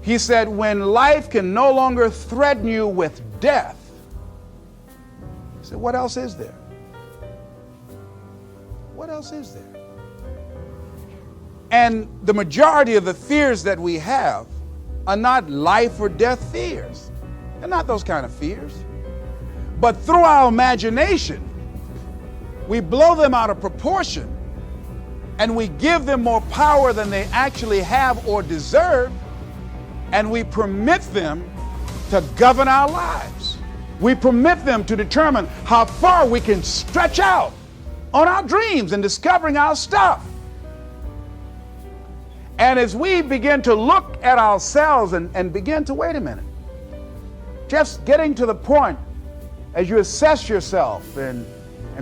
He said, when life can no longer threaten you with death, he said, what else is there? What else is there? And the majority of the fears that we have are not life or death fears. They're not those kind of fears. But through our imagination, we blow them out of proportion and we give them more power than they actually have or deserve, and we permit them to govern our lives. We permit them to determine how far we can stretch out on our dreams and discovering our stuff. And as we begin to look at ourselves and begin to, wait a minute, just getting to the point as you assess yourself and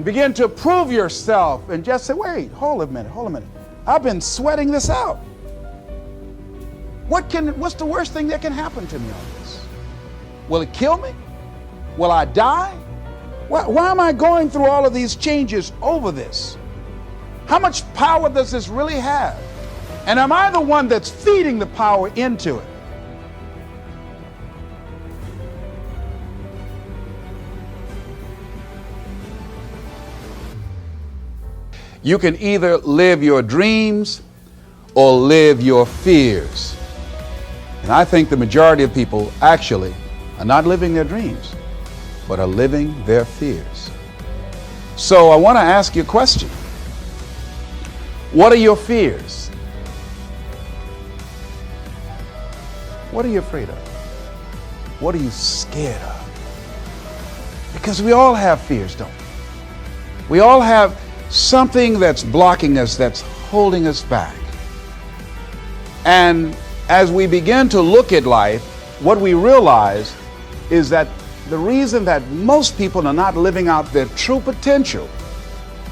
begin to prove yourself and just say, wait, hold a minute. I've been sweating this out. What's the worst thing that can happen to me on this? Will it kill me? Will I die? Why am I going through all of these changes over this? How much power does this really have? And am I the one that's feeding the power into it? You can either live your dreams or live your fears. And I think the majority of people actually are not living their dreams, but are living their fears. So I want to ask you a question. What are your fears? What are you afraid of? What are you scared of? Because we all have fears, don't we? We all have something that's blocking us, that's holding us back. And as we begin to look at life, what we realize is that the reason that most people are not living out their true potential,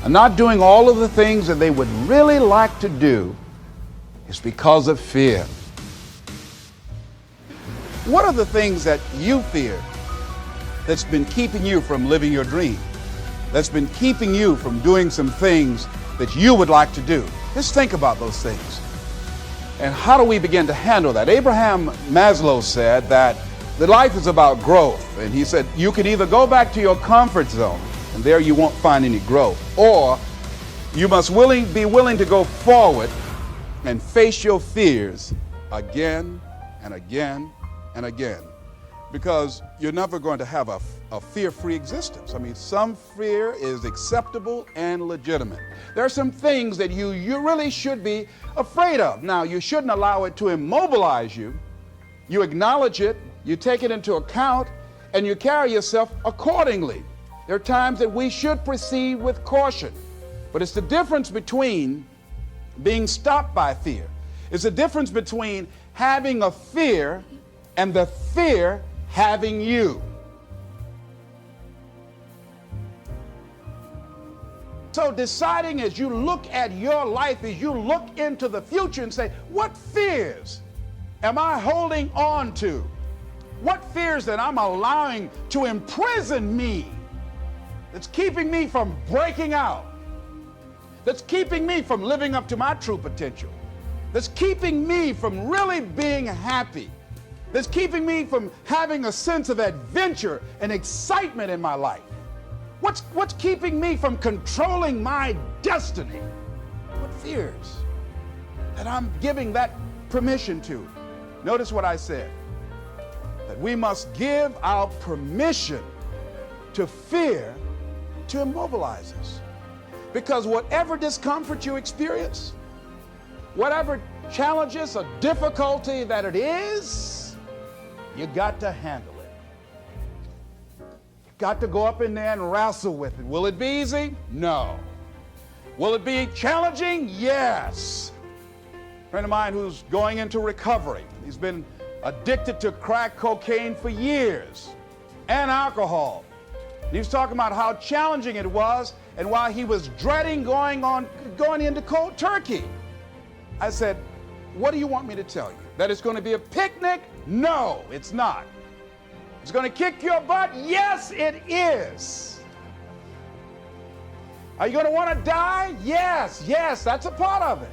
are not doing all of the things that they would really like to do, is because of fear. What are the things that you fear that's been keeping you from living your dream? That's been keeping you from doing some things that you would like to do? Just think about those things. And how do we begin to handle that? Abraham Maslow said that the life is about growth. And he said you can either go back to your comfort zone, and there you won't find any growth, or you must be willing to go forward and face your fears again and again and again, because you're never going to have a fear-free existence. I mean, some fear is acceptable and legitimate. There are some things that you really should be afraid of. Now, you shouldn't allow it to immobilize you. You acknowledge it, you take it into account, and you carry yourself accordingly. There are times that we should proceed with caution, but it's the difference between being stopped by fear. It's the difference between having a fear and the fear having you. So deciding as you look at your life, as you look into the future and say, what fears am I holding on to? What fears that I'm allowing to imprison me, that's keeping me from breaking out, that's keeping me from living up to my true potential, that's keeping me from really being happy, that's keeping me from having a sense of adventure and excitement in my life? What's keeping me from controlling my destiny? What fears that I'm giving that permission to? Notice what I said, that we must give our permission to fear to immobilize us. Because whatever discomfort you experience, whatever challenges or difficulty that it is, you got to handle it. You got to go up in there and wrestle with it. Will it be easy? No. Will it be challenging? Yes. A friend of mine who's going into recovery, he's been addicted to crack cocaine for years and alcohol. And he was talking about how challenging it was and why he was dreading going into cold turkey. I said, what do you want me to tell you? That it's going to be a picnic? No, it's not. It's going to kick your butt? Yes, it is. Are you going to want to die? Yes, that's a part of it.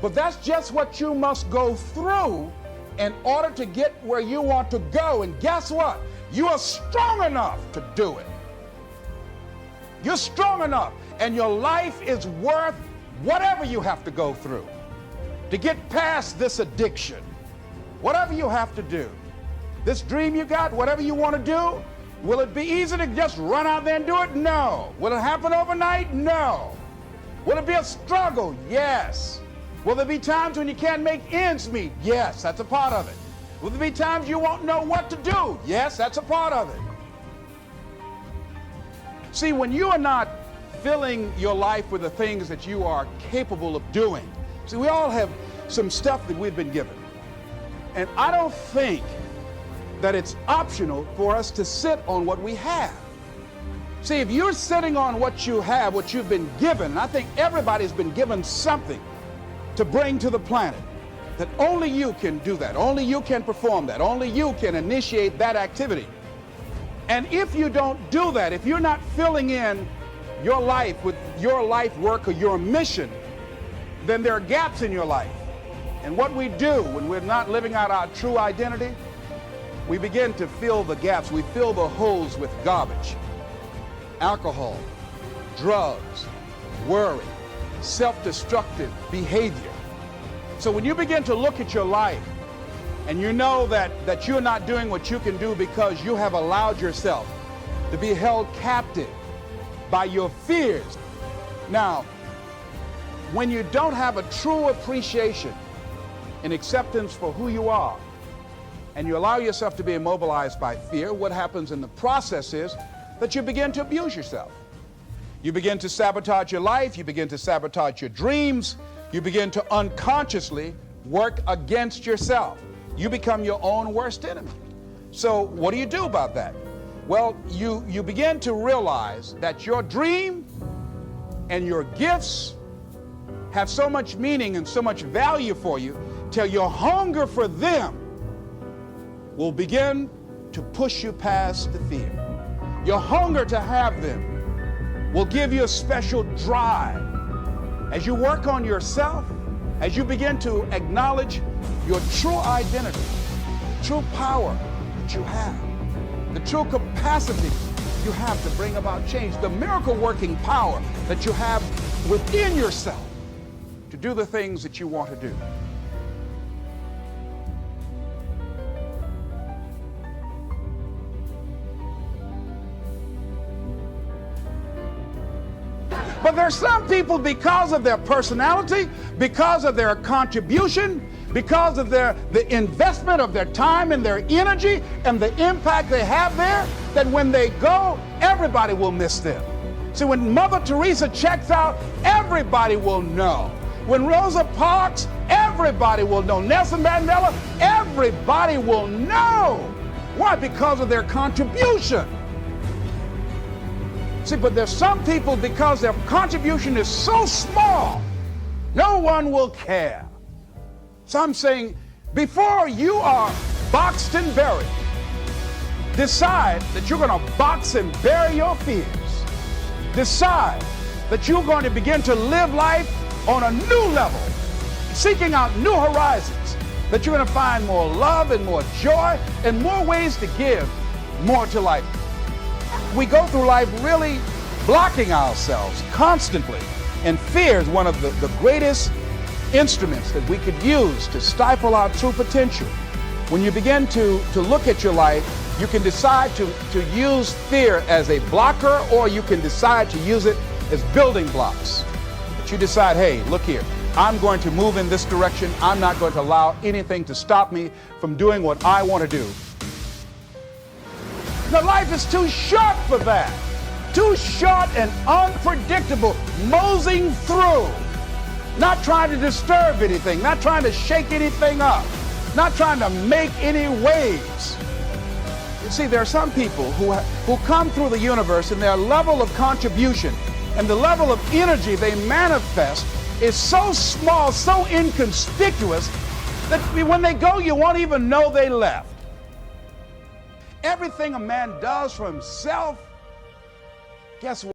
But that's just what you must go through in order to get where you want to go. And guess what? You are strong enough to do it. You're strong enough, and your life is worth whatever you have to go through to get past this addiction. Whatever you have to do. This dream you got, whatever you want to do, will it be easy to just run out there and do it? No. Will it happen overnight? No. Will it be a struggle? Yes. Will there be times when you can't make ends meet? Yes, that's a part of it. Will there be times you won't know what to do? Yes, that's a part of it. See, when you are not filling your life with the things that you are capable of doing, see, we all have some stuff that we've been given. And I don't think that it's optional for us to sit on what we have. See, if you're sitting on what you have, what you've been given, and I think everybody's been given something to bring to the planet, that only you can do that, only you can perform that, only you can initiate that activity. And if you don't do that, if you're not filling in your life with your life work or your mission, then there are gaps in your life. And what we do when we're not living out our true identity, we begin to fill the gaps. We fill the holes with garbage, alcohol, drugs, worry, self-destructive behavior. So when you begin to look at your life and you know that you're not doing what you can do because you have allowed yourself to be held captive by your fears. Now, when you don't have a true appreciation and acceptance for who you are, and you allow yourself to be immobilized by fear, what happens in the process is that you begin to abuse yourself. You begin to sabotage your life, you begin to sabotage your dreams, you begin to unconsciously work against yourself. You become your own worst enemy. So what do you do about that? Well, you begin to realize that your dream and your gifts have so much meaning and so much value for you till your hunger for them will begin to push you past the fear. Your hunger to have them will give you a special drive. As you work on yourself, as you begin to acknowledge your true identity, the true power that you have, the true capacity you have to bring about change, the miracle-working power that you have within yourself to do the things that you want to do. But there's some people, because of their personality, because of their contribution, because of the investment of their time and their energy and the impact they have there, that when they go, everybody will miss them. See, when Mother Teresa checks out, everybody will know. When Rosa Parks, everybody will know. Nelson Mandela, everybody will know. Why? Because of their contribution. See, but there's some people, because their contribution is so small, no one will care. So I'm saying, before you are boxed and buried, decide that you're going to box and bury your fears. Decide that you're going to begin to live life on a new level, seeking out new horizons, that you're going to find more love and more joy and more ways to give more to life. We go through life really blocking ourselves constantly, and fear is one of the greatest instruments that we could use to stifle our true potential. When you begin to look at your life, you can decide to use fear as a blocker, or you can decide to use it as building blocks. But you decide, hey, look here, I'm going to move in this direction. I'm not going to allow anything to stop me from doing what I want to do. Now, life is too short for that. Too short and unpredictable, moseying through. Not trying to disturb anything, not trying to shake anything up, not trying to make any waves. You see, there are some people who come through the universe, and their level of contribution and the level of energy they manifest is so small, so inconspicuous, that when they go, you won't even know they left. Everything a man does for himself, guess what?